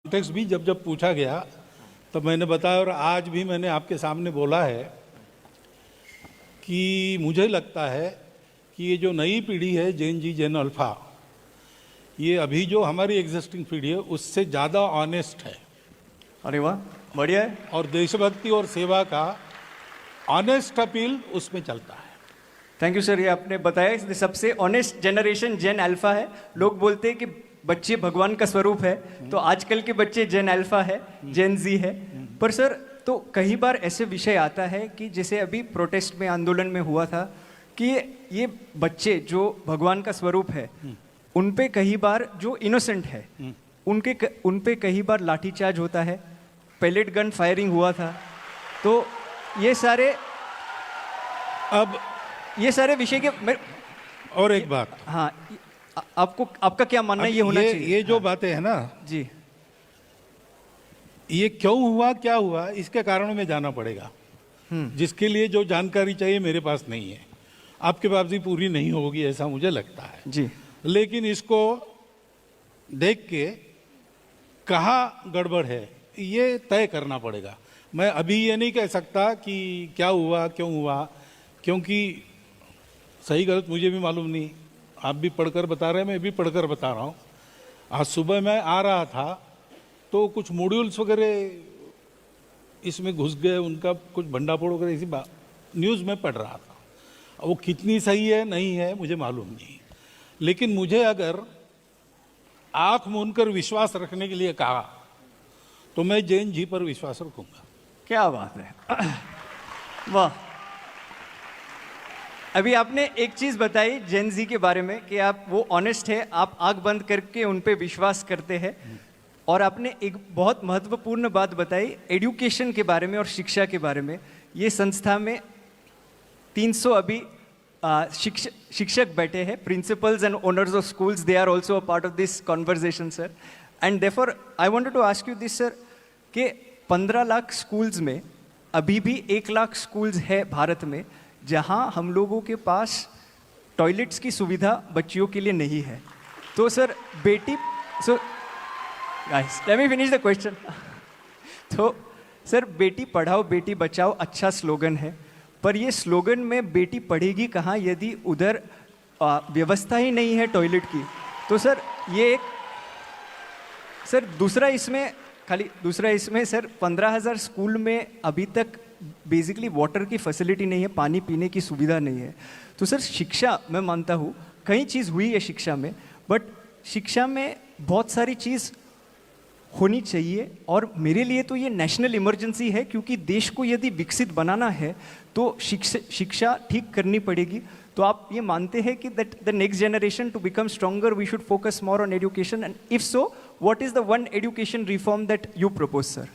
Context भी जब जब पूछा गया तब मैंने बताया और आज भी मैंने आपके सामने बोला है कि मुझे लगता है कि ये जो नई पीढ़ी है जेन जी जेन अल्फ़ा, ये अभी जो हमारी एग्जिस्टिंग पीढ़ी है उससे ज़्यादा ऑनेस्ट है। अरे वाह, बढ़िया है। और देशभक्ति और सेवा का ऑनेस्ट अपील उसमें चलता है। थैंक यू सर, ये आपने बताया सबसे ऑनेस्ट जनरेशन जेन अल्फा है। लोग बोलते हैं कि बच्चे भगवान का स्वरूप है, तो आजकल के बच्चे जेन अल्फा है, जेन जी है। पर सर, तो कई बार ऐसे विषय आता है कि जैसे अभी प्रोटेस्ट में, आंदोलन में हुआ था कि ये बच्चे जो भगवान का स्वरूप है उन पे कई बार जो इनोसेंट है उन पे कई बार लाठीचार्ज होता है, पेलेट गन फायरिंग हुआ था। तो ये सारे विषय के और एक बात, हाँ, आपका क्या मानना है ये होना चाहिए? ये जो बातें है ना जी, ये क्यों हुआ, क्या हुआ, इसके कारणों में जाना पड़ेगा, जिसके लिए जो जानकारी चाहिए मेरे पास नहीं है, आपके पास भी पूरी नहीं होगी ऐसा मुझे लगता है जी। लेकिन इसको देख के कहाँ गड़बड़ है ये तय करना पड़ेगा। मैं अभी ये नहीं कह सकता कि क्या हुआ, क्यों हुआ, क्योंकि सही गलत मुझे भी मालूम नहीं। आप भी पढ़कर बता रहे हैं, मैं भी पढ़कर बता रहा हूँ। आज सुबह मैं आ रहा था तो कुछ मॉड्यूल्स वगैरह इसमें घुस गए, उनका कुछ भंडाफोड़ वगैरह इसी न्यूज़ में पढ़ रहा था। वो कितनी सही है नहीं है मुझे मालूम नहीं, लेकिन मुझे अगर आँख मूंदकर विश्वास रखने के लिए कहा तो मैं जैन जी पर विश्वास रखूंगा। क्या बात है, वाह। अभी आपने एक चीज़ बताई जेन जी के बारे में कि आप वो ऑनेस्ट है, आप आंख बंद करके उन पे विश्वास करते हैं। और आपने एक बहुत महत्वपूर्ण बात बताई एजुकेशन के बारे में और शिक्षा के बारे में। ये संस्था में 300 अभी शिक्षक बैठे हैं, principals and owners of schools, they are also a part of this conversation sir. And therefore I wanted to ask you this sir कि 15 लाख स्कूल्स में अभी भी 1 लाख स्कूल्स है भारत में जहां हम लोगों के पास टॉयलेट्स की सुविधा बच्चियों के लिए नहीं है। तो sir guys let me finish the question. तो सर, बेटी पढ़ाओ बेटी बचाओ अच्छा स्लोगन है, पर ये स्लोगन में बेटी पढ़ेगी कहाँ यदि उधर व्यवस्था ही नहीं है टॉयलेट की। तो सर ये एक सर दूसरा इसमें सर 15,000 स्कूल में अभी तक बेसिकली वाटर की फैसिलिटी नहीं है, पानी पीने की सुविधा नहीं है। तो सर शिक्षा, मैं मानता हूँ कई चीज़ हुई है शिक्षा में, बट शिक्षा में बहुत सारी चीज़ होनी चाहिए। और मेरे लिए तो ये नेशनल इमरजेंसी है, क्योंकि देश को यदि विकसित बनाना है तो शिक्षा ठीक करनी पड़ेगी। तो आप ये मानते हैं कि that the next generation to become stronger we should focus more on education, and if so what is the one education reform that you propose sir?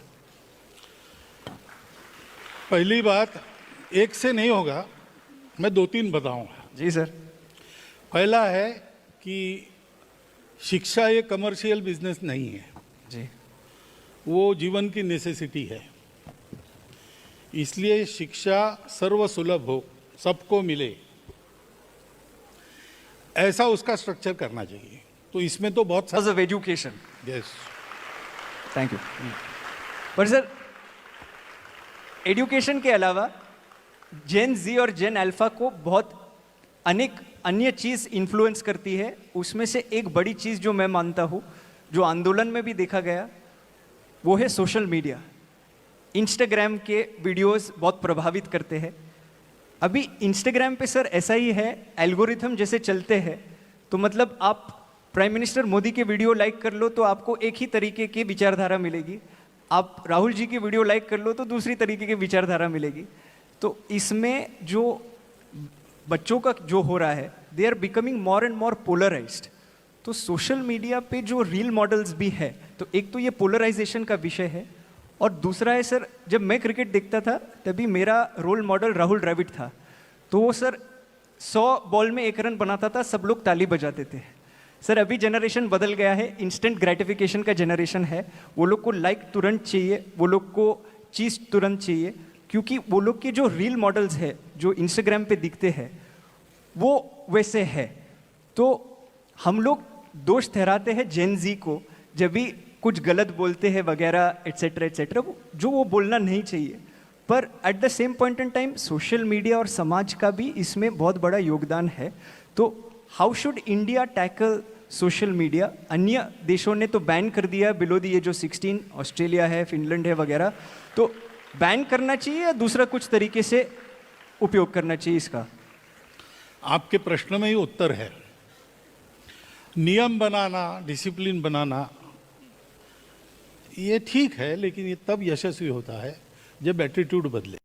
पहली बात, एक से नहीं होगा, मैं 2-3 बताऊंगा। जी सर। पहला है कि शिक्षा ये कमर्शियल बिजनेस नहीं है जी, वो जीवन की नेसेसिटी है। इसलिए शिक्षा सर्वसुलभ हो, सबको मिले, ऐसा उसका स्ट्रक्चर करना चाहिए। तो इसमें तो बहुत of education. Yes, thank you. पर सर, एजुकेशन के अलावा जेन जी और जेन अल्फा को बहुत अनेक अन्य चीज़ इन्फ्लुएंस करती है। उसमें से एक बड़ी चीज़ जो मैं मानता हूँ, जो आंदोलन में भी देखा गया, वो है सोशल मीडिया। इंस्टाग्राम के वीडियोस बहुत प्रभावित करते हैं। अभी इंस्टाग्राम पे सर ऐसा ही है, एल्गोरिथम जैसे चलते हैं, तो मतलब आप प्राइम मिनिस्टर मोदी के वीडियो लाइक कर लो तो आपको एक ही तरीके की विचारधारा मिलेगी, आप राहुल जी की वीडियो लाइक कर लो तो दूसरी तरीके की विचारधारा मिलेगी। तो इसमें जो बच्चों का जो हो रहा है, they are becoming more and more polarised. तो सोशल मीडिया पे जो रील मॉडल्स भी है, तो एक तो ये पोलराइजेशन का विषय है, और दूसरा है सर, जब मैं क्रिकेट देखता था तभी मेरा रोल मॉडल राहुल द्रविड़ था। तो वो सर 100 बॉल में 1 रन बनाता था, सब लोग ताली बजाते थे। सर अभी जनरेशन बदल गया है, इंस्टेंट ग्रेटिफिकेशन का जनरेशन है। वो लोग को लाइक तुरंत चाहिए, वो लोग को चीज़ तुरंत चाहिए, क्योंकि वो लोग के जो रील मॉडल्स है जो इंस्टाग्राम पे दिखते हैं वो वैसे है। तो हम लोग दोष ठहराते हैं जेन जी को, जब भी कुछ गलत बोलते हैं वगैरह एट्सेट्रा एट्सेट्रा, जो वो बोलना नहीं चाहिए। पर at the same point in time social media और समाज का भी इसमें बहुत बड़ा योगदान है। तो how should India tackle social media? अन्य देशों ने तो बैन कर दिया below the age of 16, Australia है, फिनलैंड है वगैरह। तो बैन करना चाहिए या दूसरा कुछ तरीके से उपयोग करना चाहिए इसका? आपके प्रश्न में ही उत्तर है। नियम बनाना, डिसिप्लिन बनाना ये ठीक है, लेकिन ये तब यशस्वी होता है जब एटीट्यूड बदले।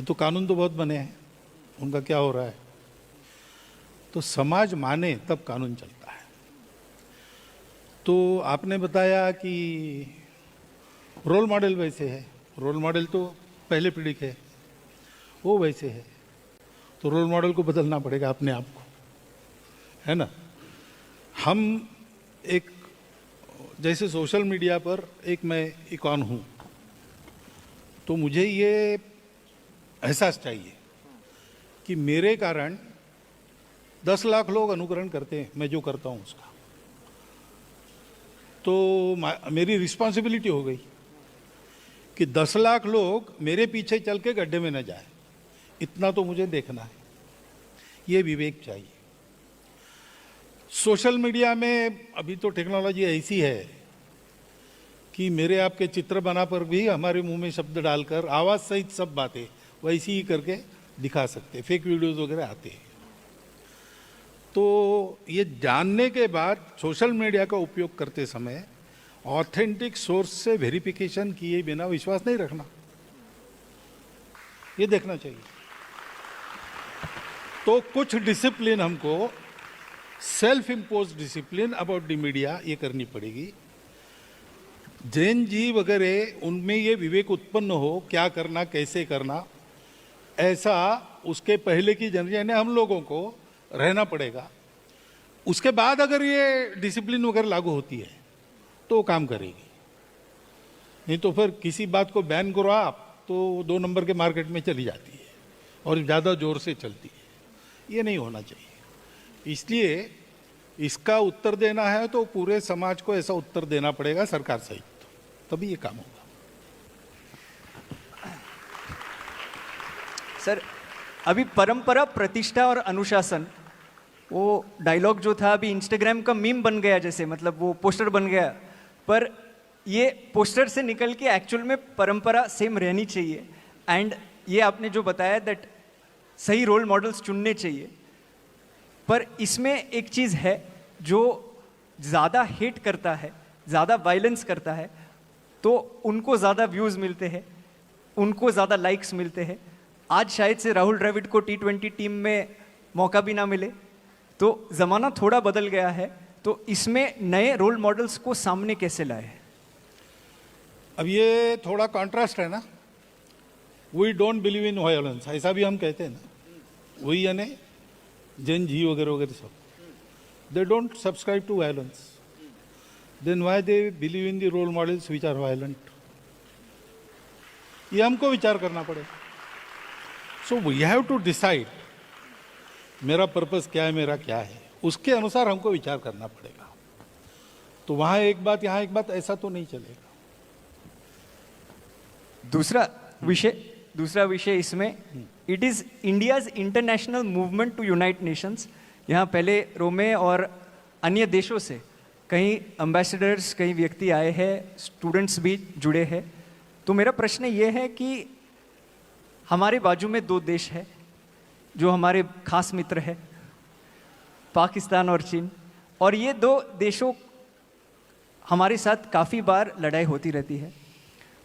तो कानून तो बहुत बने हैं, उनका क्या हो रहा है? तो समाज माने तब कानून चलता है। तो आपने बताया कि रोल मॉडल वैसे है, रोल मॉडल तो पहले पीढ़ी के है, वो वैसे है, तो रोल मॉडल को बदलना पड़ेगा अपने आप को, है ना? हम एक, जैसे सोशल मीडिया पर एक मैं इकॉन हूँ, तो मुझे ये एहसास चाहिए कि मेरे कारण 10 लाख लोग अनुकरण करते हैं मैं जो करता हूँ उसका। तो मेरी रिस्पॉन्सिबिलिटी हो गई कि 10 लाख लोग मेरे पीछे चल के गड्ढे में न जाए, इतना तो मुझे देखना है। ये विवेक चाहिए। सोशल मीडिया में अभी तो टेक्नोलॉजी ऐसी है कि मेरे आपके चित्र बना पर भी हमारे मुंह में शब्द डालकर आवाज़ सहित सब बातें वैसी ही करके दिखा सकते, फेक वीडियोस वगैरह आते हैं। तो ये जानने के बाद सोशल मीडिया का उपयोग करते समय ऑथेंटिक सोर्स से वेरिफिकेशन किए बिना विश्वास नहीं रखना, ये देखना चाहिए। तो कुछ डिसिप्लिन हमको, self impose discipline about the media, ये करनी पड़ेगी। जैन जी वगैरह उनमें ये विवेक उत्पन्न हो क्या करना कैसे करना, ऐसा उसके पहले की जनरेशन हम लोगों को रहना पड़ेगा। उसके बाद अगर ये डिसिप्लिन वगैरह लागू होती है तो काम करेगी, नहीं तो फिर किसी बात को बैन करो आप तो 2 नंबर के मार्केट में चली जाती है और ज़्यादा जोर से चलती है। ये नहीं होना चाहिए। इसलिए इसका उत्तर देना है तो पूरे समाज को ऐसा उत्तर देना पड़ेगा, सरकार सहित, तभी ये काम होगा। सर, अभी परंपरा, प्रतिष्ठा और अनुशासन, वो डायलॉग जो था अभी इंस्टाग्राम का मीम बन गया, जैसे मतलब वो पोस्टर बन गया, पर ये पोस्टर से निकल के एक्चुअल में परंपरा सेम रहनी चाहिए। एंड ये आपने जो बताया दैट सही रोल मॉडल्स चुनने चाहिए, पर इसमें एक चीज़ है, जो ज़्यादा हेट करता है, ज़्यादा वायलेंस करता है, तो उनको ज़्यादा व्यूज़ मिलते हैं, उनको ज़्यादा लाइक्स मिलते हैं। आज शायद से राहुल द्रविड़ को T20 टीम में मौका भी ना मिले। तो ज़माना थोड़ा बदल गया है, तो इसमें नए रोल मॉडल्स को सामने कैसे लाए? अब ये थोड़ा कॉन्ट्रास्ट है ना, we don't believe in violence, ऐसा भी हम कहते हैं ना, वही यानी जैन जी वगैरह वगैरह सब, they don't subscribe to violence, then why they believe in the role models which are violent? ये हमको विचार करना पड़ेगा। So we have to decide मेरा पर्पस क्या है, मेरा क्या है, उसके अनुसार हमको विचार करना पड़ेगा। तो वहाँ एक बात, यहाँ एक बात, ऐसा तो नहीं चलेगा। दूसरा विषय इसमें, it is India's international movement to unite nations. यहाँ पहले रो में और अन्य देशों से कई एम्बेसडर्स, कई व्यक्ति आए हैं, स्टूडेंट्स भी जुड़े हैं। तो मेरा प्रश्न ये है कि हमारे बाजू में 2 देश है जो हमारे खास मित्र हैं, पाकिस्तान और चीन, और ये 2 देशों हमारे साथ काफ़ी बार लड़ाई होती रहती है।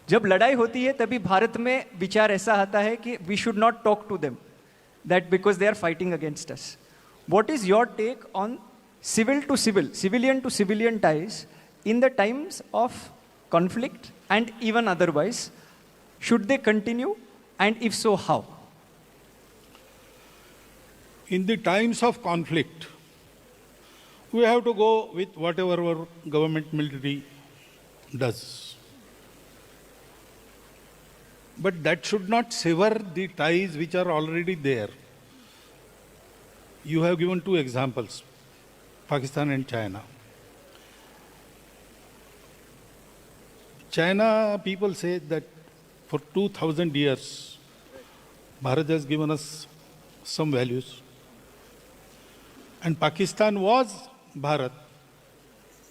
जब लड़ाई होती है तभी भारत में विचार ऐसा आता है कि we should not talk to them, that because they are fighting against us. What is your take on civil to civil, civilian to civilian ties in the times of conflict and even otherwise? Should they continue, and if so, how? In the times of conflict, we have to go with whatever our government military does. But that should not sever the ties which are already there. You have given 2 examples, Pakistan and China. China people say that for 2000 years, Bharat has given us some values. And Pakistan was Bharat,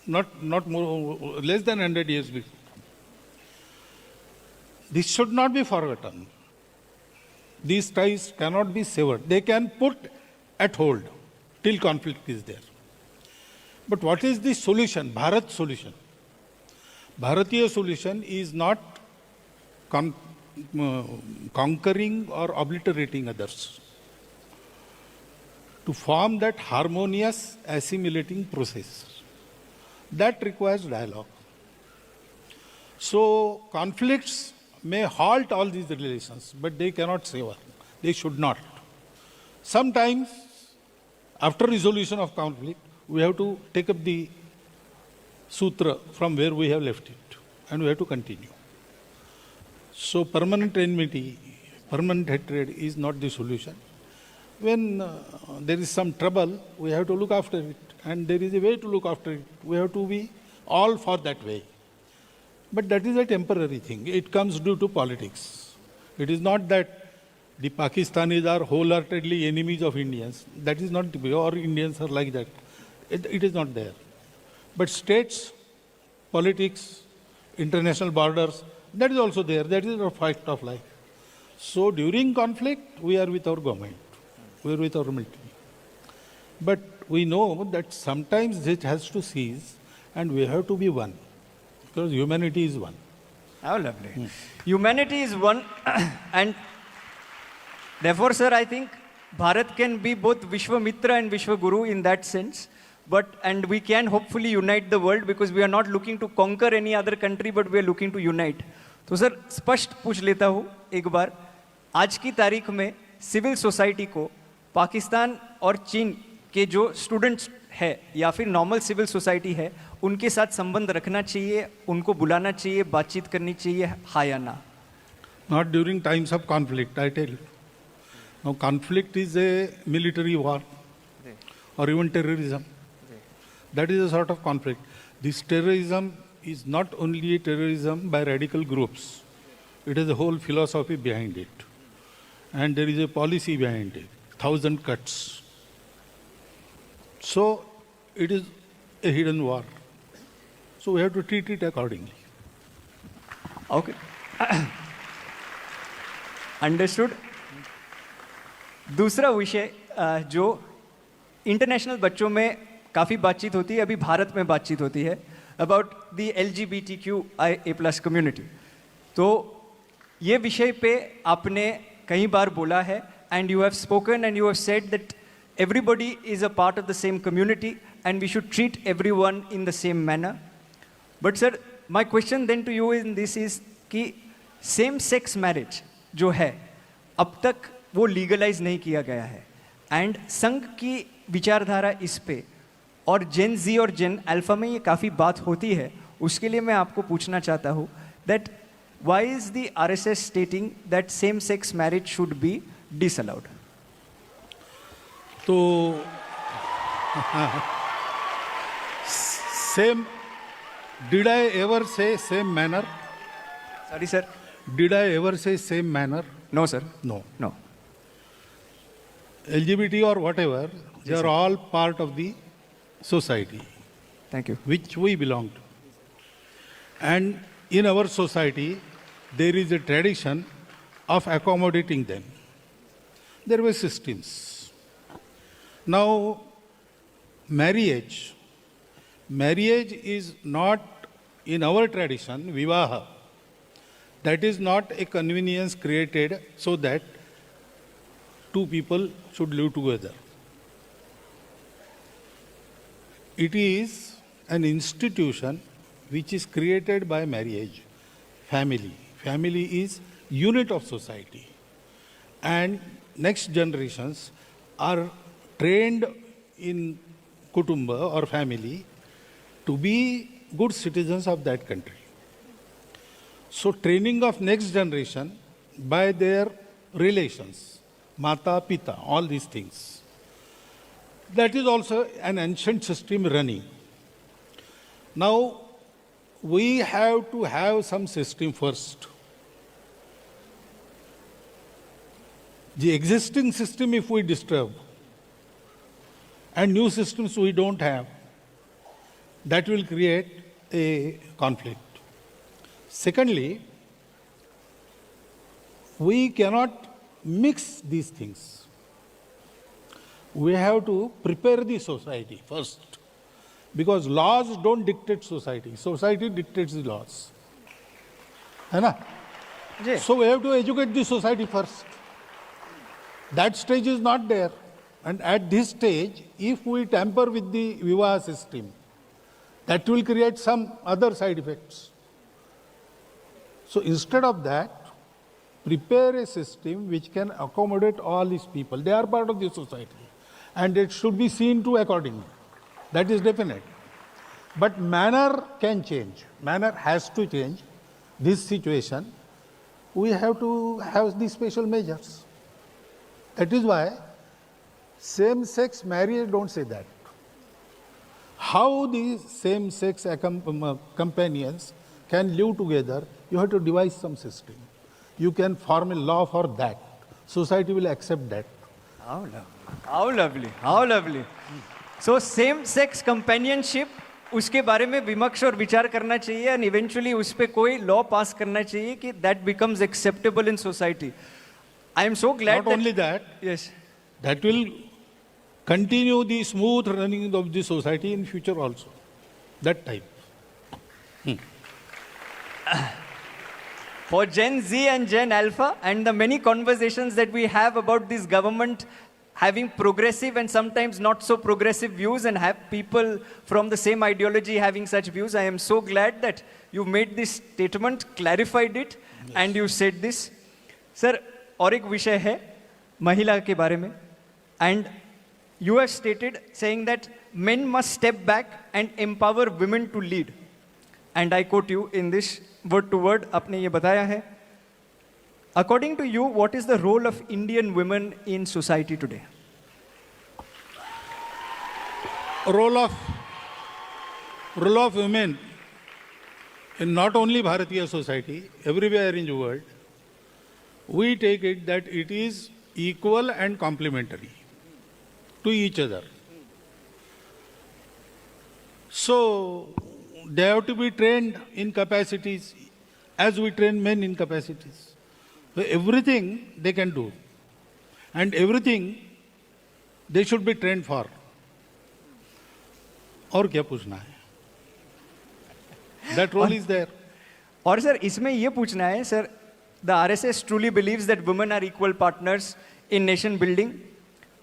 not more, less than 100 years before. This should not be forgotten. These ties cannot be severed. They can put at hold till conflict is there. But what is the solution, Bharat solution? Bharatiya solution is not conquering or obliterating others. To form that harmonious assimilating process, that requires dialogue. So conflicts may halt all these relations, but they cannot sever. They should not. Sometimes, after resolution of conflict, we have to take up the sutra from where we have left it, and we have to continue. So permanent enmity, permanent hatred is not the solution. When there is some trouble, we have to look after it, and there is a way to look after it. We have to be all for that way. But that is a temporary thing. It comes due to politics. It is not that the Pakistanis are wholeheartedly enemies of Indians. That is not, or Indians are like that. It is not there. But states, politics, international borders, that is also there. That is a fact of life. So during conflict, we are with our government. We are with our military. But we know that sometimes it has to cease, and we have to be one. Because humanity is one. How lovely. Humanity is one, and therefore, sir, I think Bharat can be both Vishwamitra and Vishwaguru in that sense. And we can hopefully unite the world because we are not looking to conquer any other country, but we are looking to unite. तो sir स्पष्ट पूछ लेता हूँ एक बार, आज की तारीख में सिविल सोसाइटी को पाकिस्तान और चीन के जो स्टूडेंट्स है या फिर नॉर्मल सिविल सोसाइटी है, उनके साथ संबंध रखना चाहिए, उनको बुलाना चाहिए, बातचीत करनी चाहिए, हाँ या ना? Not during times of conflict, I tell you. Now conflict is a military war or even terrorism. That is a sort of conflict. This terrorism is not only a terrorism by radical groups. It has a whole philosophy behind it. And there is a policy behind it. 1,000 cuts. So it is a hidden war. So we have to treat it accordingly. Okay. Understood. दूसरा विषय जो international बच्चों में काफ़ी बातचीत होती है, अभी भारत में बातचीत होती है अबाउट द LGBTQIA+ कम्युनिटी. तो ये विषय पे आपने कई बार बोला है, and you have spoken and you have said that everybody is a part of the same community and we should treat everyone in the same manner. But sir, my question then to you in this is कि same sex marriage जो है अब तक वो legalise नहीं किया गया है, एंड संघ की विचारधारा इस पे और जेन जी और जेन अल्फा में ये काफ़ी बात होती है. उसके लिए मैं आपको पूछना चाहता हूँ that why is the RSS stating that same sex marriage should be disallowed? तो same, did I ever say same manner? Sorry sir. Did I ever say same manner? No sir. No. नो. LGBT or whatever, they are all part of the society thank you. which we belong to. And in our society, there is a tradition of accommodating them. There were systems. Now, marriage is not, in our tradition, vivaha. That is not a convenience created so that two people should live together. It is an institution which is created by marriage, family. Family is unit of society. And next generations are trained in kutumba or family to be good citizens of that country. So training of next generation by their relations, mata, pita, all these things. That is also an ancient system running. Now, we have to have some system first. The existing system, if we disturb, and new systems we don't have, that will create a conflict. Secondly, we cannot mix these things. We have to prepare the society first, because laws don't dictate society. Society dictates the laws. है ना? जी So we have to educate the society first. That stage is not there. And at this stage, if we tamper with the Vivaha system, that will create some other side effects. So instead of that, prepare a system which can accommodate all these people. They are part of the society. And it should be seen to accordingly. That is definite. But manner can change. Manner has to change. This situation, we have to have these special measures. That is why same-sex marriage don't say that. How these same-sex companions can live together, you have to devise some system. You can form a law for that. Society will accept that. How lovely. How lovely. How lovely. So same sex companionship, उसके बारे में विमर्श और विचार करना चाहिए and eventually उस पे कोई law pass करना चाहिए कि that becomes acceptable in society. I am so glad Not only that, yes. that will continue the smooth running of the society in future also. That type. For Gen Z and Gen Alpha and the many conversations that we have about this government having progressive and sometimes not so progressive views and have people from the same ideology having such views, I am so glad that you made this statement, clarified it, and you said this. Sir, और एक विषय है महिला के बारे में, and you have stated saying that men must step back and empower women to lead. And I quote you in this word to word, आपने ये बताया है. According to you, what is the role of Indian women in society today? Role of women in not only Bharatiya society, everywhere in the world, we take it that it is equal and complementary to each other. So they have to be trained in capacities as we train men in capacities. So everything they can do, and everything they should be trained for. और क्या पूछना है? That role is there. और sir इसमें ये पूछना है sir, the RSS truly believes that women are equal partners in nation building.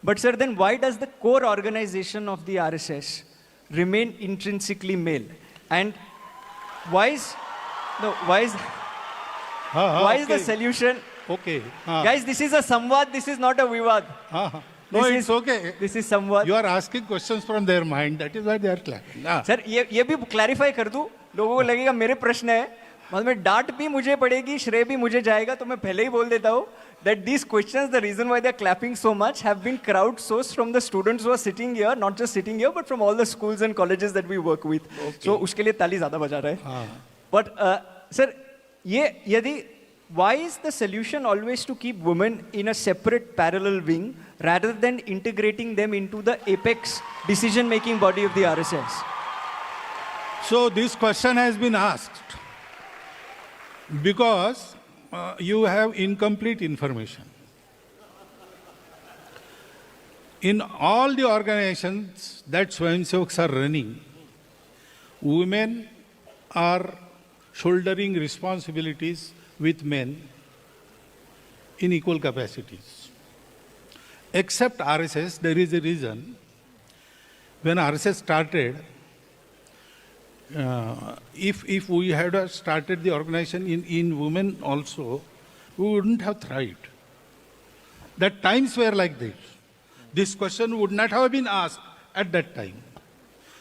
But sir, then why does the core organization of the RSS remain intrinsically male? And why is the solution? Okay. Guys, this is a samvad, this is not a vivad. No, This it's is- okay. This is samvad. You are asking questions from their mind. That is why they are clapping. Sir ये भी clarify कर दूं, लोगों को लगेगा मेरे प्रश्न है, मतलब में डांट भी मुझे पड़ेगी, श्रेय भी मुझे जाएगा, तो मैं पहले ही बोल देता हूँ that these questions, the reason why they are clapping so much, have been crowdsourced from the students who are sitting here, not just sitting here, but from all the schools and colleges that we work with. So उसके लिए ताली ज़्यादा बजा रहा है. But sir, ये यदि why is the solution always to keep women in a separate parallel wing rather than integrating them into the apex decision-making body of the RSS? So this question has been asked because you have incomplete information. In all the organizations that Swayamsevaks are running, women are shouldering responsibilities with men in equal capacities. Except RSS, there is a reason. When RSS started, if we had started the organization in women also, we wouldn't have thrived. That times were like this. This question would not have been asked at that time,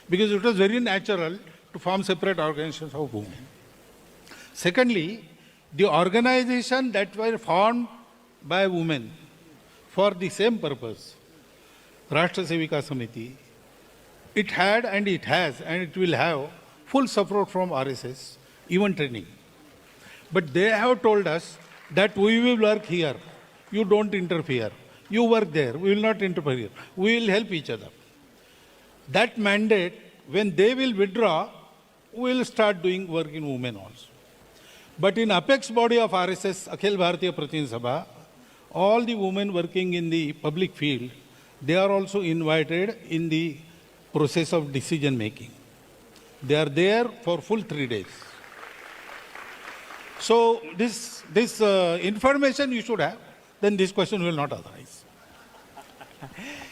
because it was very natural to form separate organizations of women. Secondly, the organization that were formed by women for the same purpose, Rashtra Sevika Samiti, it had and it has and it will have full support from RSS, even training. But they have told us that we will work here. You don't interfere. You work there. We will not interfere. We will help each other. That mandate, when they will withdraw, we will start doing work in women also. But in apex body of RSS, Akhil Bharatiya Pratinidhi Sabha, all the women working in the public field, they are also invited in the process of decision making. They are there for full 3 days. So this information you should have, then this question will not arise.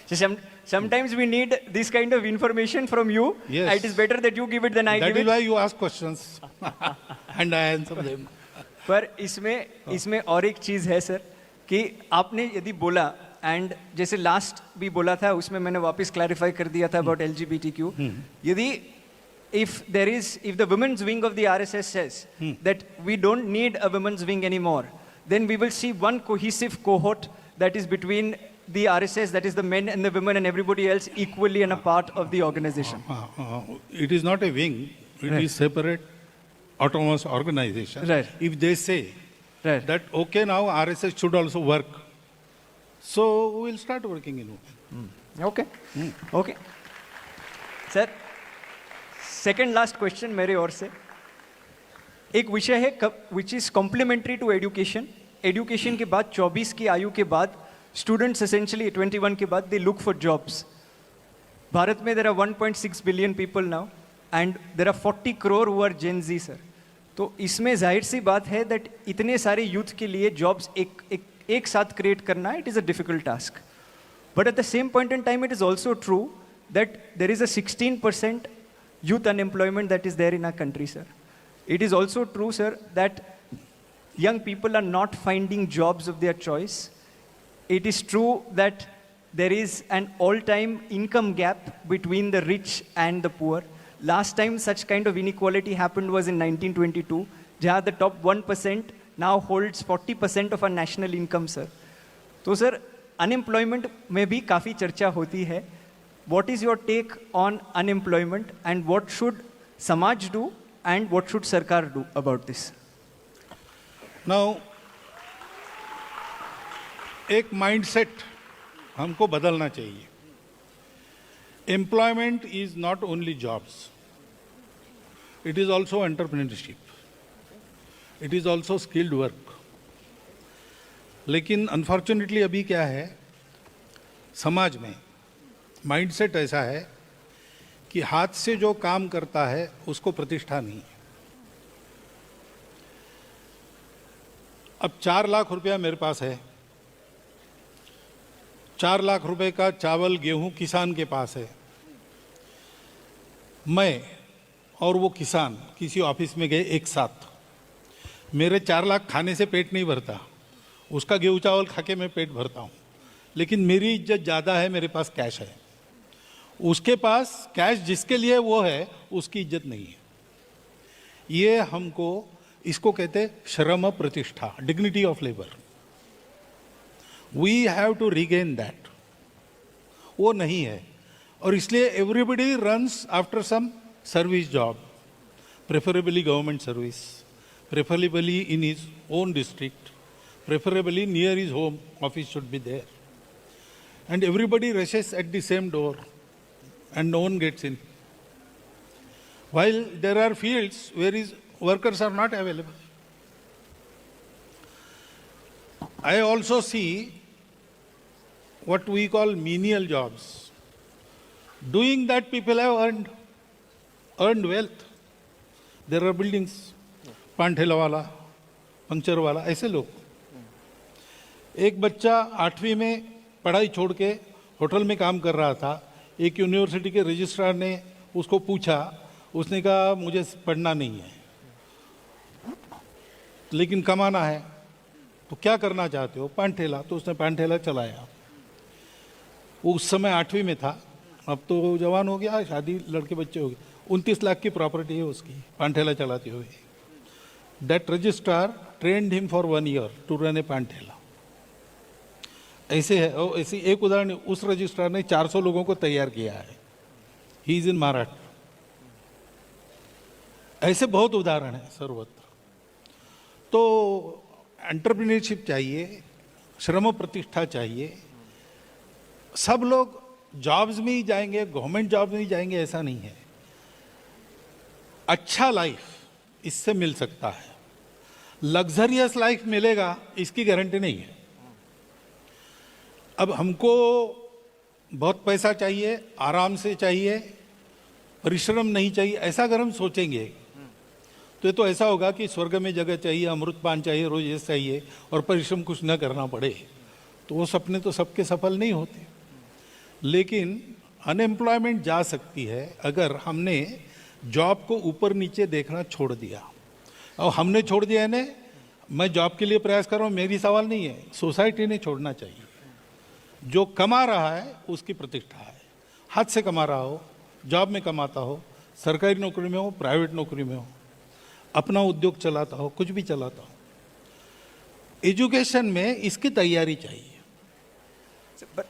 So sometimes we need this kind of information from you. Yes. It is better that you give it than I That give is it. why you ask questions and I answer them. पर इसमें और एक चीज़ है sir कि आपने यदि बोला and जैसे लास्ट भी बोला था उसमें मैंने वापस क्लैरिफाई कर दिया था अबाउट LGBTQ यदि if the women's wing of the RSS says that we don't need a women's wing anymore, then we will see one cohesive cohort that is between the RSS, that is the men and the women and everybody else equally and a part of the organization. It is not a wing, it Right. is separate autonomous organization. Right. If they say Right. that, okay, now RSS should also work, so we will start working in women. Okay. Okay. Sir second last question मेरे ओर से एक विषय है which is complementary to education. Education के बाद 24 की आयु के बाद स्टूडेंट्स एसेंशियली 21 के बाद they look for jobs. Bharat में there are 1.6 billion people now and there are 40 crore who are Gen Z sir. तो इसमें जाहिर सी बात है दैट इतने सारे यूथ के लिए जॉब्स एक साथ क्रिएट करना it is a difficult task. But at the same point in time it is also true that there is a 16% youth unemployment that is there in our country, sir. It is also true, sir, that young people are not finding jobs of their choice. It is true that there is an all-time income gap between the rich and the poor. Last time such kind of inequality happened was in 1922, where the top 1% now holds 40% of our national income, sir. तो sir, unemployment में भी काफ़ी चर्चा होती है. What is your take on unemployment and what should Samaj do and what should Sarkar do about this? Now, एक mindset हमको बदलना चाहिए. Employment is not only jobs. It is also entrepreneurship. It is also skilled work. लेकिन unfortunately अभी क्या है, समाज में माइंडसेट ऐसा है कि हाथ से जो काम करता है उसको प्रतिष्ठा नहीं है. अब 4 लाख रुपया मेरे पास है, 4 लाख रुपए का चावल गेहूं किसान के पास है. मैं और वो किसान किसी ऑफिस में गए एक साथ. मेरे 4 लाख खाने से पेट नहीं भरता, उसका गेहूं चावल खा के मैं पेट भरता हूँ. लेकिन मेरी इज्जत ज़्यादा है, मेरे पास कैश है. उसके पास कैश जिसके लिए वो है उसकी इज्जत नहीं है. ये हमको, इसको कहते श्रम प्रतिष्ठा, dignity of labour. We have to regain that. वो नहीं है और इसलिए everybody runs after some service job, preferably government service, preferably in his own district, preferably near his home office should be there. And everybody rushes at the same door and no one gets in. While there are fields where workers are not available. I also see what we call menial jobs. Doing that people have earned wealth. There are buildings, पान ठेला वाला, puncture वाला, ऐसे लोग. एक बच्चा 8वीं में पढ़ाई छोड़ के होटल में काम कर रहा था. एक यूनिवर्सिटी के रजिस्ट्रार ने उसको पूछा, उसने कहा मुझे पढ़ना नहीं है लेकिन कमाना है, तो क्या करना चाहते हो? पान ठेला. तो उसने पान ठेला चलाया. वो उस समय 8वीं में था, अब तो जवान हो गया, शादी, लड़के बच्चे हो गए. 29 लाख की प्रॉपर्टी है उसकी पान ठेला चलाते हुए. That registrar trained him for 1 year to run a paan ठेला. ऐसे है. और ऐसी एक उदाहरण, उस रजिस्ट्रार ने 400 लोगों को तैयार किया है. He is in Maharashtra. ऐसे बहुत उदाहरण हैं सर्वत्र। तो एंटरप्रेन्योरशिप चाहिए, श्रम प्रतिष्ठा चाहिए। सब लोग जॉब्स में ही जाएंगे, गवर्नमेंट जॉब में ही जाएंगे, ऐसा नहीं है। अच्छा लाइफ इससे मिल सकता है, लग्जरियस लाइफ मिलेगा इसकी गारंटी नहीं है। अब हमको बहुत पैसा चाहिए, आराम से चाहिए, परिश्रम नहीं चाहिए, ऐसा अगर हम सोचेंगे तो ये तो ऐसा होगा कि स्वर्ग में जगह चाहिए, अमृतपान चाहिए, रोज ये चाहिए और परिश्रम कुछ न करना पड़े। तो वो सपने तो सबके सफल नहीं होते। लेकिन अनएम्प्लॉयमेंट जा सकती है अगर हमने जॉब को ऊपर नीचे देखना छोड़ दिया। और हमने छोड़ दिया है ने, मैं जॉब के लिए प्रयास कर रहा हूँ, मेरी सवाल नहीं है, सोसाइटी ने छोड़ना चाहिए। जो कमा रहा है उसकी प्रतिष्ठा है, हाथ से कमा रहा हो, जॉब में कमाता हो, सरकारी नौकरी में हो, प्राइवेट नौकरी में हो, अपना उद्योग चलाता हो, कुछ भी चलाता हो, एजुकेशन में इसकी तैयारी चाहिए। पर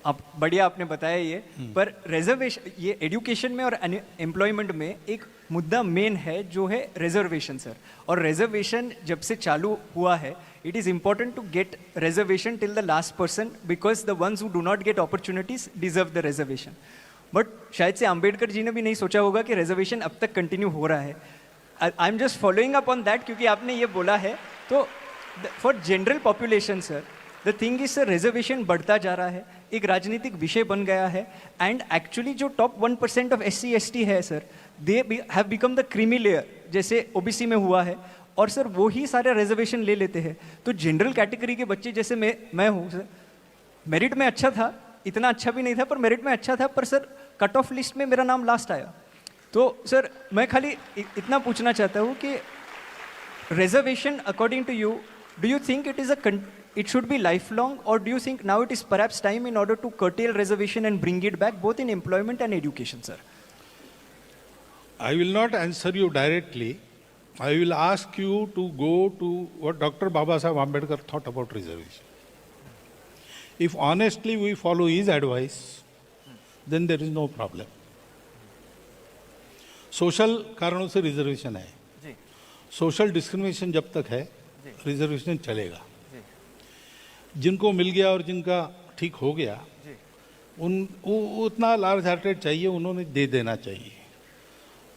आप बढ़िया आपने बताया ये, पर रिजर्वेशन, ये एजुकेशन में और एम्प्लॉयमेंट में एक मुद्दा मेन है जो है रिजर्वेशन सर। और रिजर्वेशन जब से चालू हुआ है, it is important to get reservation till the last person, because the ones who do not get opportunities deserve the reservation. But शायद से अंबेडकर जी ने भी नहीं सोचा होगा कि रिजर्वेशन अब तक कंटिन्यू हो रहा है। I am just following up on that, क्योंकि आपने ये बोला है। तो for general population sir, the thing is sir, reservation बढ़ता जा रहा है, एक राजनीतिक विषय बन गया है। एंड एक्चुअली जो टॉप 1% ऑफ SC/ST है sir, they have become the creamy layer, जैसे OBC में हुआ है। और सर वो ही सारे रिजर्वेशन ले लेते हैं। तो जनरल कैटेगरी के बच्चे जैसे मैं हूँ सर, मेरिट में अच्छा था, इतना अच्छा भी नहीं था पर मेरिट में अच्छा था, पर सर कट ऑफ लिस्ट में मेरा नाम लास्ट आया। तो सर मैं खाली इतना पूछना चाहता हूँ कि reservation according to you, do you think it should be lifelong, or do you think now it is perhaps time in order to curtail reservation and bring it back both in employment and education, sir? I will not answer you directly. I will ask you to go to what Dr. Babasaheb Ambedkar thought about reservation. If honestly we follow his advice, then there is no problem. Social कारणों से reservation है, social discrimination जब तक है reservation चलेगा। जिनको मिल गया और जिनका ठीक हो गया, उतना लार्ज हार्टेड चाहिए, उन्होंने दे देना चाहिए।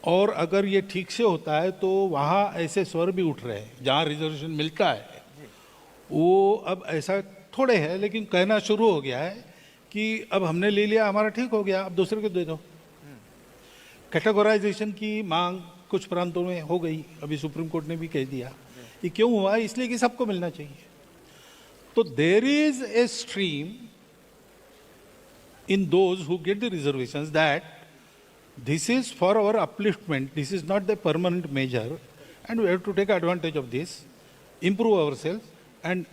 और अगर ये ठीक से होता है तो वहाँ ऐसे स्वर भी उठ रहे हैं जहाँ रिजर्वेशन मिलता है, वो अब ऐसा थोड़े है, लेकिन कहना शुरू हो गया है कि अब हमने ले लिया, हमारा ठीक हो गया, अब दूसरे को दे दो। कैटेगराइजेशन की मांग कुछ प्रांतों में हो गई, अभी सुप्रीम कोर्ट ने भी कह दिया। ये क्यों हुआ? इसलिए कि सबको मिलना चाहिए। तो there is a stream in those who get the reservations that this is for our upliftment, this is not the permanent measure, and we have to take advantage of this, improve ourselves and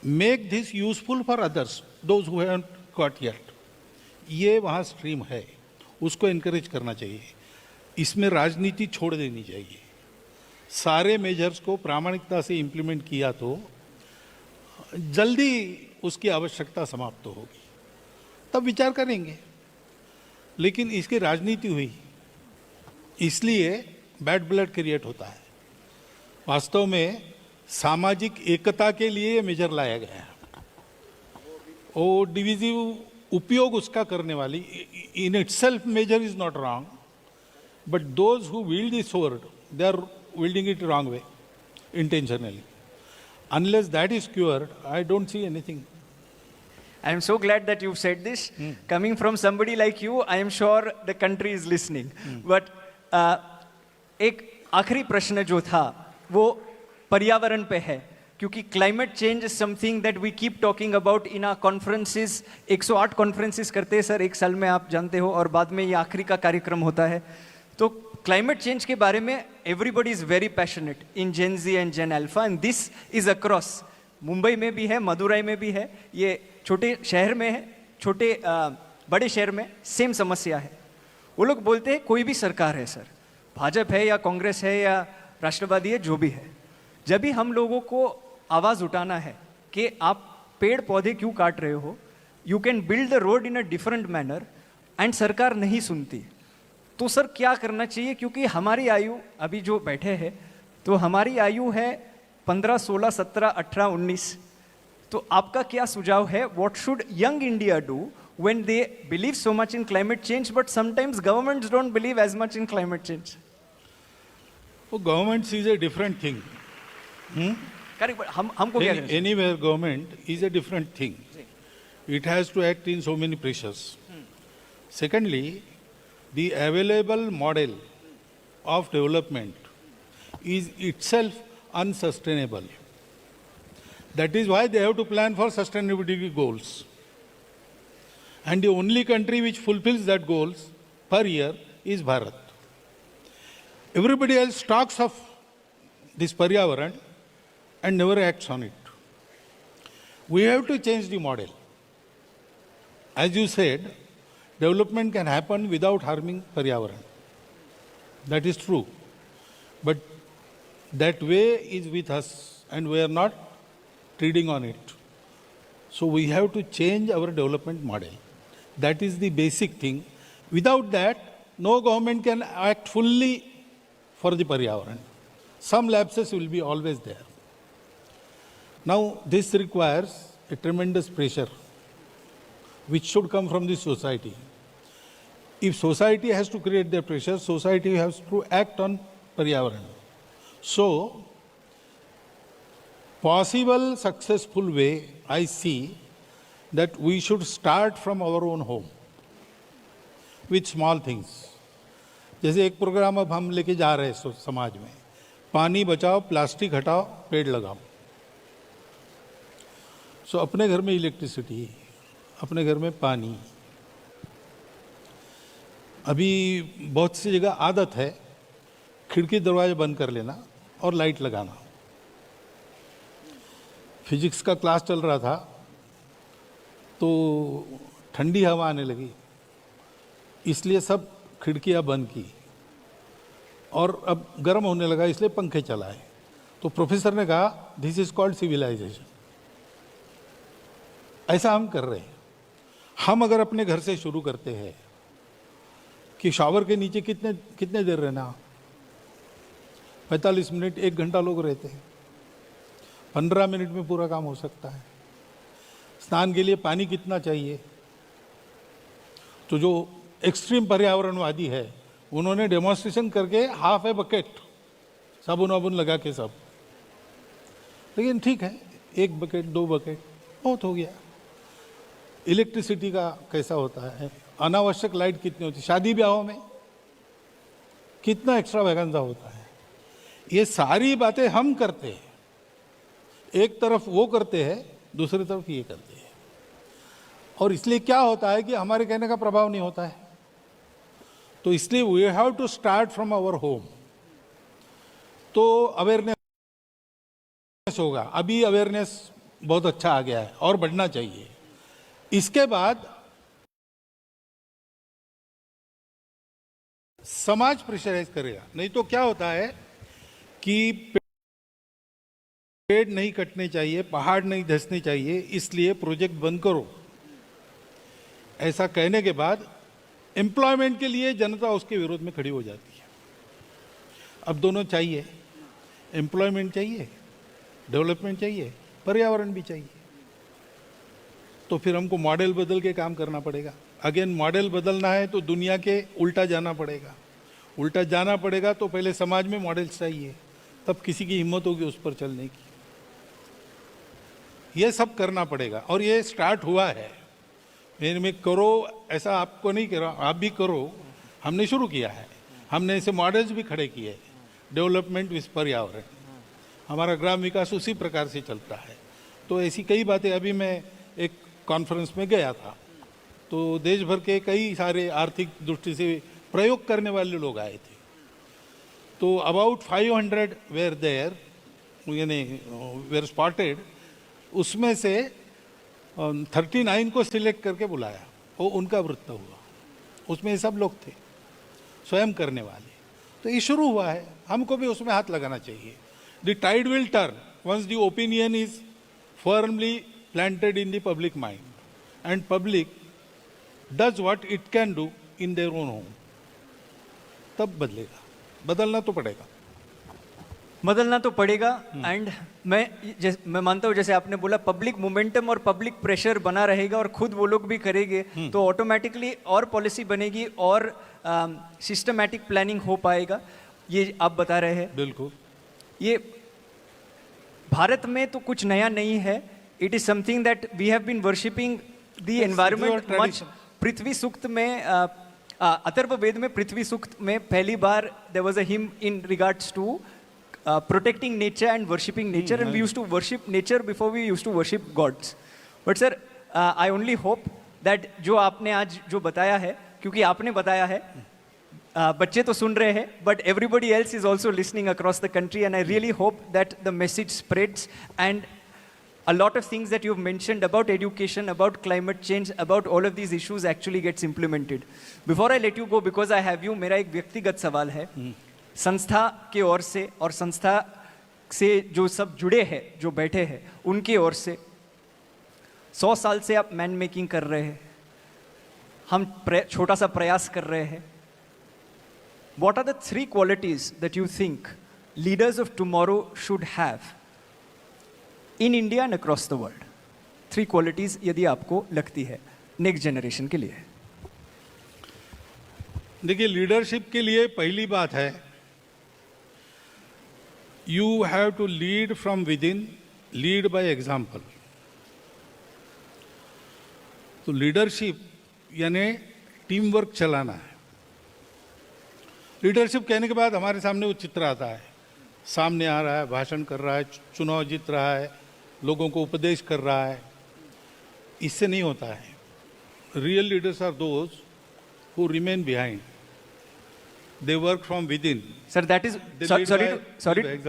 make this useful for others, those who haven't got yet. ये वहाँ stream है, उसको encourage करना चाहिए। इसमें राजनीति छोड़ देनी चाहिए। सारे मेजर्स को प्रामाणिकता से इम्प्लीमेंट किया तो जल्दी उसकी आवश्यकता समाप्त होगी, तब विचार करेंगे। लेकिन इसकी राजनीति हुई, इसलिए बैड ब्लड क्रिएट होता है। वास्तव में सामाजिक एकता के लिए ये मेजर लाया गया है। वो डिविजिव उपयोग उसका करने वाली, in itself measure is not wrong, but those who wield the sword, they are wielding it wrong way, intentionally. Unless that is cured, I don't see anything. I am so glad that you've said this. Coming from somebody like you, I am sure the country is listening. But एक आखिरी प्रश्न जो था वो पर्यावरण पे है, क्योंकि climate change is something that we keep talking about in our conferences. 108 conferences करते हैं सर एक साल में, आप जानते हो, और बाद में ये आखिरी का कार्यक्रम होता है। तो क्लाइमेट चेंज के बारे में everybody is very passionate in Gen Z and Gen Alpha, and this is across. Mumbai में भी है, मदुरई में भी है, ये छोटे शहर में है, छोटे बड़े शहर में सेम समस्या है। वो लोग बोलते हैं कोई भी सरकार है सर, भाजपा है या कांग्रेस है या राष्ट्रवादी है, जो भी है, जब भी हम लोगों को आवाज़ उठाना है कि आप पेड़ पौधे क्यों काट रहे हो, you can build the road in a different manner, and सरकार नहीं सुनती। तो सर क्या करना चाहिए, क्योंकि हमारी आयु अभी जो बैठे हैं तो हमारी आयु है 15, 16, 17, 18, 19। तो आपका क्या सुझाव है, what should young India do when they believe so much in climate change but sometimes governments don't believe as much in climate change? वो government is a different thing. Correct, but हमको क्या करना चाहिए? Anywhere government is a different thing. It has to act in so many pressures. Secondly, the available model of development is itself unsustainable. That is why they have to plan for sustainability goals. And the only country which fulfills that goals per year is Bharat. Everybody else talks of this Paryavaran and never acts on it. We have to change the model. As you said, development can happen without harming Paryavaran. That is true. But that way is with us and we are not treading on it. So we have to change our development model. That is the basic thing. Without that, no government can act fully for the Paryavaran. Some lapses will be always there. Now, this requires a tremendous pressure which should come from the society. If society has to create the pressure, society has to act on Paryavaran. So, possible successful way, I see that we should start from our own home with small things. जैसे एक programme अब हम लेके जा रहे हैं समाज में, पानी बचाओ, प्लास्टिक हटाओ, पेड़ लगाओ. सो अपने घर में इलेक्ट्रिसिटी, अपने घर में पानी. अभी बहुत सी जगह आदत है खिड़की दरवाजे बंद कर लेना और लाइट लगाना. फिजिक्स का क्लास चल रहा था तो ठंडी हवा आने लगी, इसलिए सब खिड़कियां बंद की और अब गर्म होने लगा, इसलिए पंखे चलाए. तो प्रोफेसर ने कहा दिस इज कॉल्ड सिविलाइजेशन. ऐसा हम कर रहे हैं. हम अगर अपने घर से शुरू करते हैं कि शावर के नीचे कितने देर रहना, 45 मिनट, 1 घंटा लोग रहते हैं, 15 मिनट में पूरा काम हो सकता है. स्नान के लिए पानी कितना चाहिए, तो जो एक्सट्रीम पर्यावरणवादी है उन्होंने डेमोन्स्ट्रेशन करके हाफ ए बकेट साबुन वाबुन लगा के सब. लेकिन ठीक है, 1 बकेट 2 बकेट बहुत हो गया. इलेक्ट्रिसिटी का कैसा होता है, अनावश्यक लाइट कितनी होती है, शादी ब्याहों में कितना एक्स्ट्रा वैगेंजा होता है. ये सारी बातें हम करते हैं. एक तरफ वो करते हैं, दूसरी तरफ ये करते हैं. और इसलिए क्या होता है कि हमारे कहने का प्रभाव नहीं होता है. तो इसलिए we have to start from our home. तो अवेयरनेस होगा. अभी अवेयरनेस बहुत अच्छा आ गया है और बढ़ना चाहिए. इसके बाद समाज प्रेशराइज करेगा. नहीं तो क्या होता है कि पेड़ नहीं कटने चाहिए, पहाड़ नहीं धंसने चाहिए, इसलिए प्रोजेक्ट बंद करो. ऐसा कहने के बाद एम्प्लॉयमेंट के लिए जनता उसके विरोध में खड़ी हो जाती है. अब दोनों चाहिए, एम्प्लॉयमेंट चाहिए, डेवलपमेंट चाहिए, पर्यावरण भी चाहिए. तो फिर हमको मॉडल बदल के काम करना पड़ेगा. अगेन मॉडल बदलना है तो दुनिया के उल्टा जाना पड़ेगा. उल्टा जाना पड़ेगा तो पहले समाज में मॉडल चाहिए, तब किसी की हिम्मत होगी उस पर चलने की. ये सब करना पड़ेगा और ये स्टार्ट हुआ है. में करो ऐसा आपको नहीं कह रहा, आप भी करो. हमने शुरू किया है, हमने ऐसे मॉडल्स भी खड़े किए. डेवलपमेंट विद पर्यावरण, हमारा ग्राम विकास उसी प्रकार से चलता है. तो ऐसी कई बातें. अभी मैं एक कॉन्फ्रेंस में गया था तो देश भर के कई सारे आर्थिक दृष्टि से प्रयोग करने वाले लोग आए थे. तो अबाउट 500 वेयर देयर, यानी वेयर स्पॉटेड. उसमें से 39 को सिलेक्ट करके बुलाया, वो उनका वृत्त हुआ. उसमें सब लोग थे स्वयं करने वाले. तो ये शुरू हुआ है, हमको भी उसमें हाथ लगाना चाहिए. The tide will turn once the opinion is firmly planted in the public mind and public does what it can do in their own home. तब बदलेगा, बदलना तो पड़ेगा। बदलना तो पड़ेगा। एंड मैं मानता हूँ, जैसे आपने बोला, पब्लिक मोमेंटम और पब्लिक प्रेशर बना रहेगा और खुद वो लोग भी करेंगे तो ऑटोमेटिकली और पॉलिसी बनेगी और सिस्टमैटिक प्लानिंग हो पाएगा, ये आप बता रहे हैं। बिल्कुल। ये भारत में तो कुछ नया नहीं है। It is something that we have been worshipping the environment much. Prithvi Sukta में अथर्ववेद में पृथ्वी सूक्त में पहली बार there was a hymn in regards to protecting nature and worshipping nature, and we used to worship nature before we used to worship gods. But sir, I only hope that जो आपने आज जो बताया है, क्योंकि आपने बताया है, बच्चे तो सुन रहे हैं, but everybody else is also listening across the country, and I really hope that the message spreads and a lot of things that you've mentioned about education, about climate change, about all of these issues actually gets implemented. Before I let you go, because I have you, मेरा एक व्यक्तिगत सवाल है संस्था के ओर से और संस्था से जो सब जुड़े हैं, जो बैठे हैं, उनकी ओर से 100 साल से आप मैन मेकिंग कर रहे हैं, हम छोटा सा प्रयास कर रहे हैं। What are the 3 qualities that you think leaders of tomorrow should have in India and across the world? 3 qualities यदि आपको लगती है नेक्स्ट जनरेशन के लिए। देखिए, लीडरशिप के लिए पहली बात है, you have to lead from within, lead by example. तो लीडरशिप यानी टीम वर्क चलाना है। लीडरशिप कहने के बाद हमारे सामने वो चित्र आता है, सामने आ रहा है, भाषण कर रहा है, चुनाव जीत रहा है, लोगों को उपदेश कर रहा है। इससे नहीं होता है। Real leaders are those who remain behind, they work from within. Sir, that is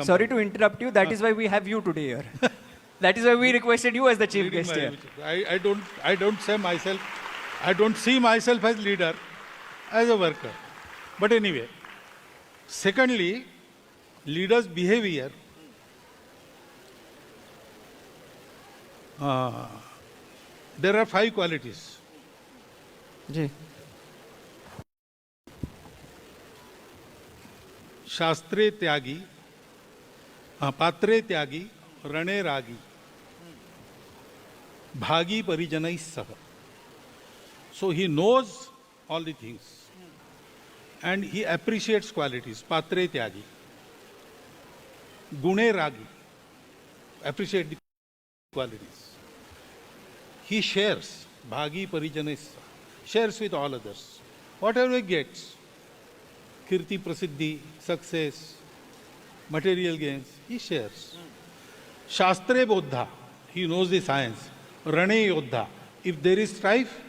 sorry to interrupt you. That is why we have you today here. That is why we requested you as the chief guest here. I don't say myself, I don't see myself as leader, as a worker. But anyway, secondly, leaders' behavior. There are 5 qualities. जी। शास्त्रे त्यागी, पात्रे त्यागी, रणे रागी, भागी परिजनैः सह. So he knows all the things and he appreciates qualities. Patre tyagi, gune ragi, appreciate the qualities. He shares, bhagi parijanais, shares with all others. Whatever he gets, kirti, prasiddhi, success, material gains, he shares. Shastre bodha, he knows the science. Rane yodha, if there is strife,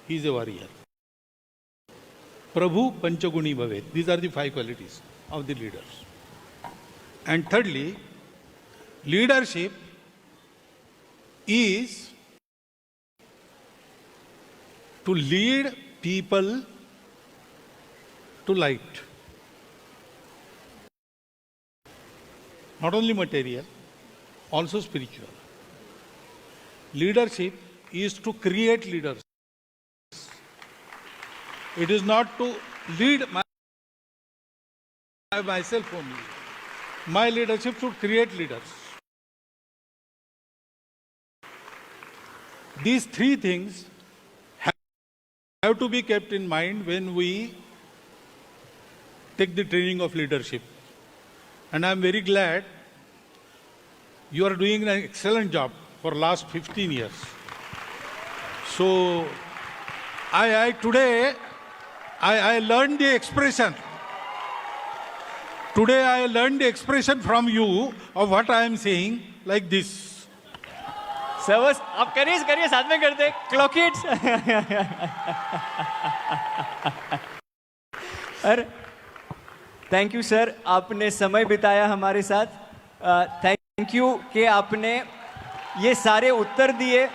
he is a warrior. Prabhu Panchaguni Bhavet. These are the 5 qualities of the leaders. And thirdly, leadership is to lead people to light. Not only material, also spiritual. Leadership is to create leaders. It is not to lead myself only. My leadership should create leaders. These 3 things have to be kept in mind when we take the training of leadership. And I am very glad you are doing an excellent job for last 15 years. So today I learned the expression. Today I learned the expression from you of what I am saying like this. सर्वस आप करिए साथ में करते clock it. अरे thank you sir, आपने समय बिताया हमारे साथ। थैंक यू कि आपने ये सारे उत्तर दिए।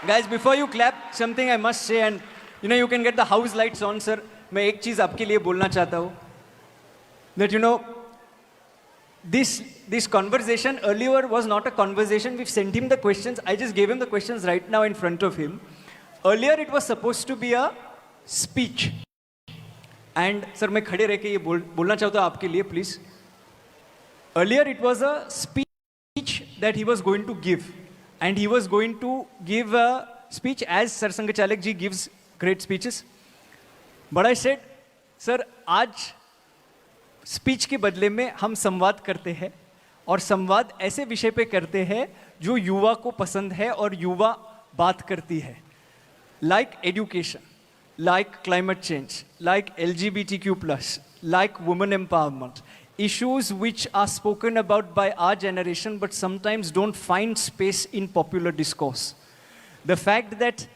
Guys before you clap something I must say, and you can get the house lights on, sir. मैं एक चीज आपके लिए बोलना चाहता हूँ, that this conversation earlier was not a conversation. We've sent him the questions. I just gave him the questions right now in front of him. Earlier it was supposed to be a speech. And sir मैं खड़े रह के ये बोलना चाहता हूँ आपके लिए please. Earlier, it was a speech that he was going to give, and he was going to give a speech as Sir Sangachalak ji gives great speeches. But I said, sir, आज speech के बदले में हम संवाद करते हैं और संवाद ऐसे विषय पे करते हैं जो युवा को पसंद है और युवा बात करती है, like education, like climate change, like LGBTQ+, like women empowerment. Issues which are spoken about by our generation but sometimes don't find space in popular discourse. The fact that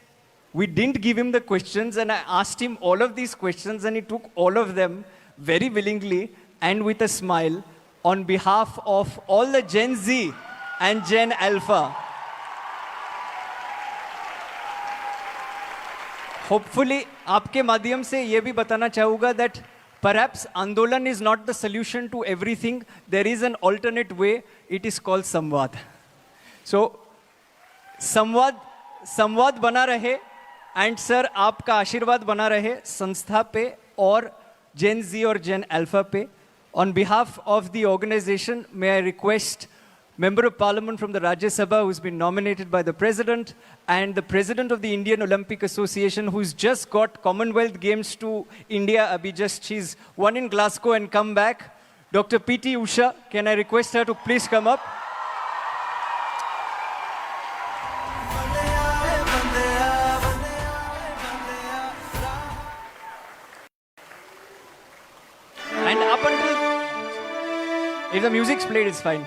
we didn't give him the questions and I asked him all of these questions and he took all of them very willingly and with a smile on behalf of all the Gen Z and Gen Alpha. Hopefully, आपके माध्यम से ये भी बताना चाहूँगा that perhaps Andolan is not the solution to everything. There is an alternate way. It is called Samvad. So, संवाद बना रहे एंड सर आपका आशीर्वाद बना रहे संस्था पे और जेन जी और जेन अल्फा पे. On behalf of the organization, may I request Member of Parliament from the Rajya Sabha who's been nominated by the President and the President of the Indian Olympic Association who's just got Commonwealth Games to India. She's won in Glasgow and come back. Dr. P.T. Usha, can I request her to please come up? And up until... If the music's played, it's fine.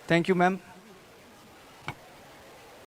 Thank you, ma'am.